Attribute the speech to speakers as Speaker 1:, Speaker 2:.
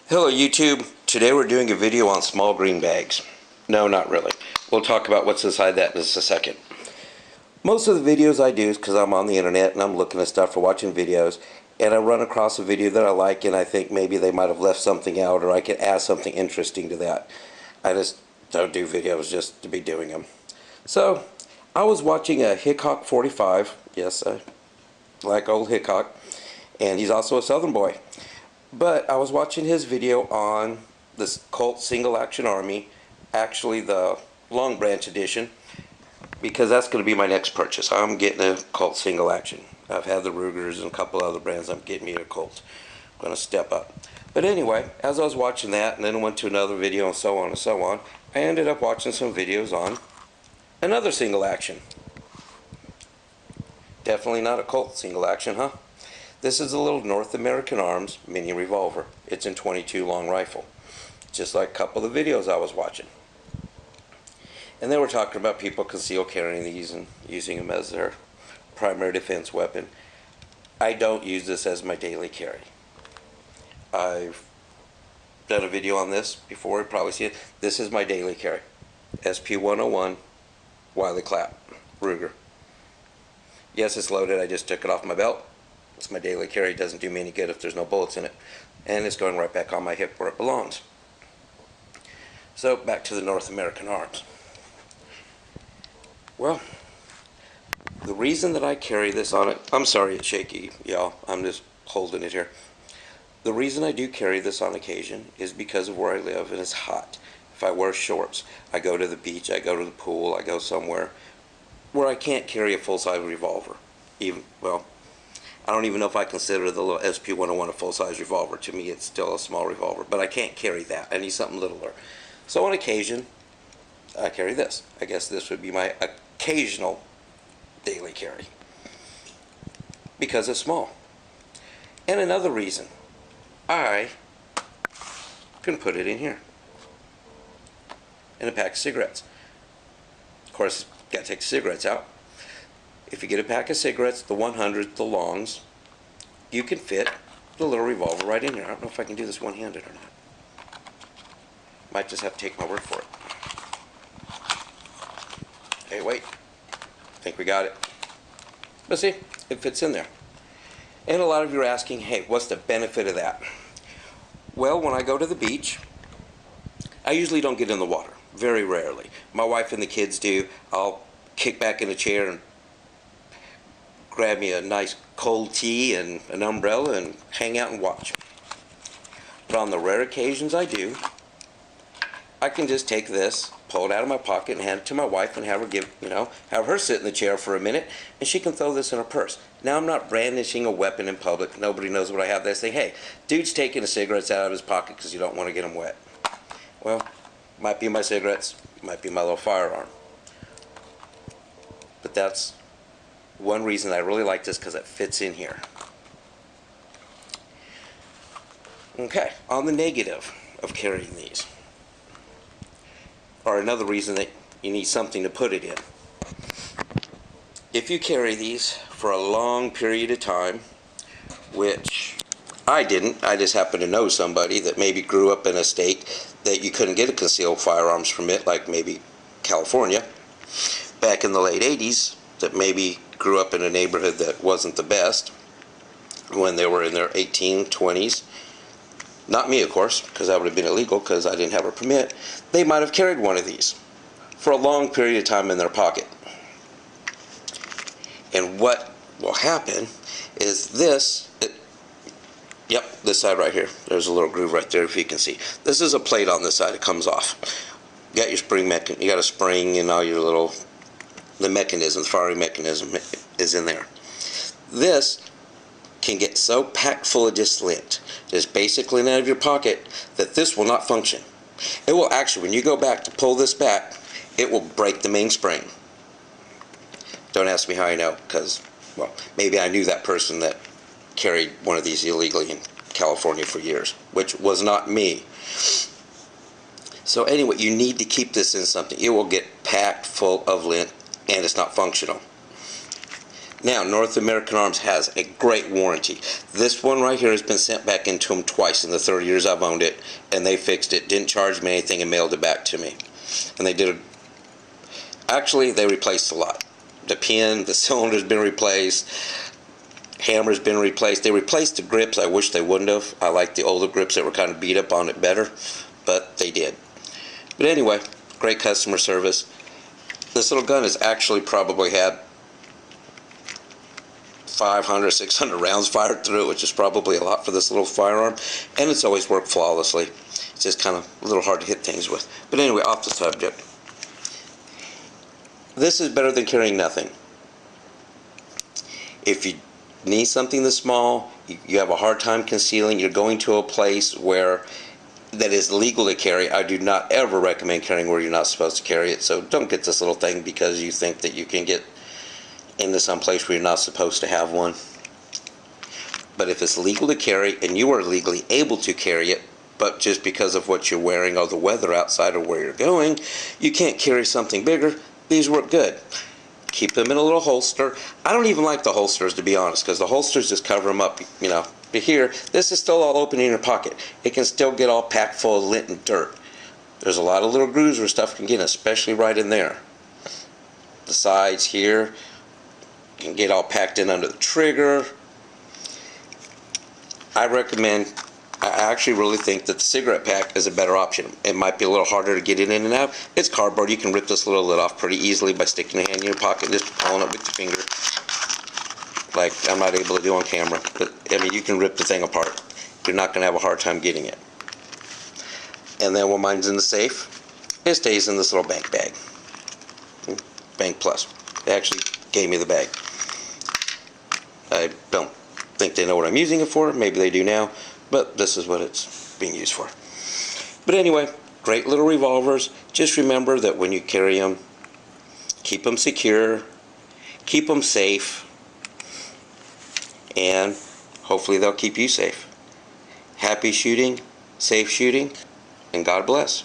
Speaker 1: Hello YouTube. Today we're doing a video on small green bags. No, not really. We'll talk about what's inside that in just a second. Most of the videos I do is because I'm on the internet and I'm looking at stuff for watching videos, and I run across a video that I like and I think maybe they might have left something out or I could add something interesting to that. I just don't do videos just to be doing them. So I was watching a Hickok 45. Yes, I like old Hickok, and he's also a Southern boy. But I was watching his video on this Colt Single Action Army, actually the Long Branch edition, because that's going to be my next purchase. I'm getting a Colt Single Action. I've had the Rugers and a couple other brands. I'm getting me a Colt. I'm going to step up. But anyway, as I was watching that, and then I went to another video and so on and so on, I ended up watching some videos on another Single Action. Definitely not a Colt Single Action, huh? This is a little North American Arms mini revolver. It's in .22 long rifle, just like a couple of the videos I was watching. And they were talking about people conceal carrying these and using them as their primary defense weapon. I don't use this as my daily carry. I've done a video on this before, you've probably seen it. This is my daily carry. SP-101 Wiley Clap Ruger. Yes, it's loaded. I just took it off my belt. It's my daily carry. It doesn't do me any good if there's no bullets in it. And it's going right back on my hip where it belongs. So back to the North American Arms. Well, the reason that I carry this on it, I'm sorry it's shaky, y'all. I'm just holding it here. The reason I do carry this on occasion is because of where I live and it's hot. If I wear shorts, I go to the beach, I go to the pool, I go somewhere where I can't carry a full-size revolver. I don't even know if I consider the little SP-101 a full-size revolver. To me, it's still a small revolver, but I can't carry that. I need something littler. So on occasion, I carry this. I guess this would be my occasional daily carry because it's small. And another reason, I can put it in here in a pack of cigarettes. Of course, got to take the cigarettes out. If you get a pack of cigarettes, the 100s, the longs, you can fit the little revolver right in here. I don't know if I can do this one-handed or not. Might just have to take my word for it. Hey, wait. I think we got it. But see, it fits in there. And a lot of you are asking, hey, what's the benefit of that? Well, when I go to the beach, I usually don't get in the water. Very rarely. My wife and the kids do. I'll kick back in a chair and grab me a nice cold tea and an umbrella and hang out and watch. But on the rare occasions I do, I can just take this, pull it out of my pocket and hand it to my wife and have her have her sit in the chair for a minute and she can throw this in her purse. Now I'm not brandishing a weapon in public. Nobody knows what I have. They say, hey, dude's taking the cigarettes out of his pocket because you don't want to get them wet. Well, might be my cigarettes, might be my little firearm. But that's one reason I really like this, because it fits in here. Okay, on the negative of carrying these, or another reason that you need something to put it in. If you carry these for a long period of time, which I didn't, I just happen to know somebody that maybe grew up in a state that you couldn't get a concealed firearms permit, like maybe California, back in the late 80s, that maybe grew up in a neighborhood that wasn't the best when they were in their 20s. Not me, of course, because that would have been illegal because I didn't have a permit. They might have carried one of these for a long period of time in their pocket. And what will happen is this, this side right here. There's a little groove right there if you can see. This is a plate on this side. It comes off. You got your spring mechanism. You got a spring and all your little, the mechanism, the firing mechanism is in there. This can get so packed full of just lint, just basically out of your pocket, that this will not function. It will actually, when you go back to pull this back, it will break the mainspring. Don't ask me how I know, because, well, maybe I knew that person that carried one of these illegally in California for years, which was not me. So anyway, you need to keep this in something. It will get packed full of lint and it's not functional. Now, North American Arms has a great warranty. This one right here has been sent back into them twice in the 30 years I've owned it, and they fixed it, didn't charge me anything, and mailed it back to me. And they did actually, they replaced a lot. The pin, the cylinder's been replaced, hammer's been replaced. They replaced the grips. I wish they wouldn't have. I like the older grips that were kind of beat up on it better, but they did. But anyway, great customer service. This little gun has actually probably had 500, 600 rounds fired through it, which is probably a lot for this little firearm, and it's always worked flawlessly. It's just kind of a little hard to hit things with. But anyway, off the subject. This is better than carrying nothing. If you need something this small, you have a hard time concealing, you're going to a place where that is legal to carry, I do not ever recommend carrying where you're not supposed to carry it. So don't get this little thing because you think that you can get into some place where you're not supposed to have one. But if it's legal to carry and you are legally able to carry it, but just because of what you're wearing or the weather outside or where you're going, you can't carry something bigger, these work good. Keep them in a little holster. I don't even like the holsters, to be honest, because the holsters just cover them up, you know. But here, this is still all open in your pocket. It can still get all packed full of lint and dirt. There's a lot of little grooves where stuff can get in, especially right in there. The sides here can get all packed in under the trigger. I actually really think that the cigarette pack is a better option. It might be a little harder to get it in and out. It's cardboard. You can rip this little lid off pretty easily by sticking your hand in your pocket and just pulling it with your finger, like I'm not able to do on camera. But I mean, you can rip the thing apart. You're not going to have a hard time getting it. And then when mine's in the safe, it stays in this little bank bag. Bank Plus. They actually gave me the bag. I don't think they know what I'm using it for. Maybe they do now. But this is what it's being used for. But anyway, great little revolvers. Just remember that when you carry them, keep them secure, keep them safe, and hopefully they'll keep you safe. Happy shooting, safe shooting, and God bless.